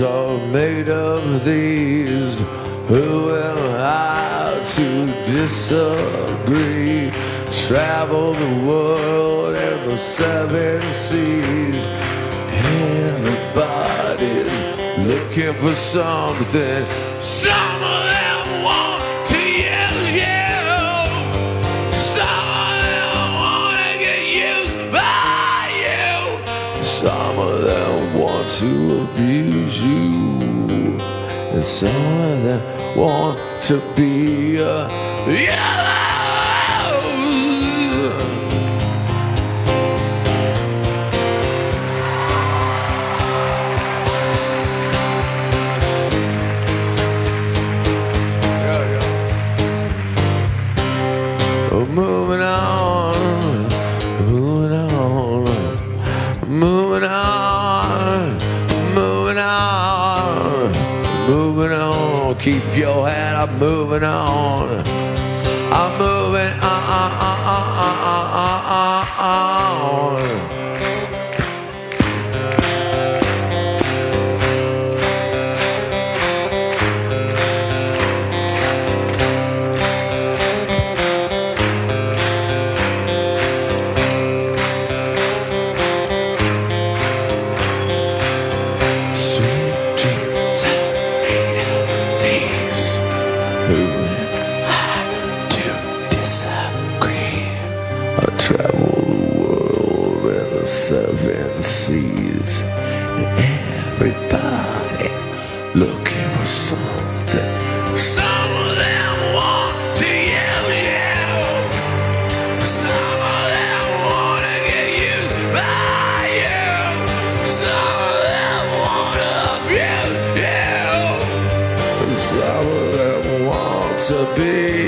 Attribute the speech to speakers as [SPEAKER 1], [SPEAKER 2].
[SPEAKER 1] worlds are made of these. Who am I to disagree? Travel the world and the seven seas. Everybody's looking for something. Some of them want to use you. Some of them want to get used by you. Some of them want to abuse you. And some of them want to be a yellow. Moving on, moving on, moving on, moving on, moving on. Keep your head up, moving on. I'm moving on. Travel the world and the seven seas. Everybody looking for something. Some of them want to yell you. Some of them want to get used by you. Some of them want to abuse you. Some of them want to be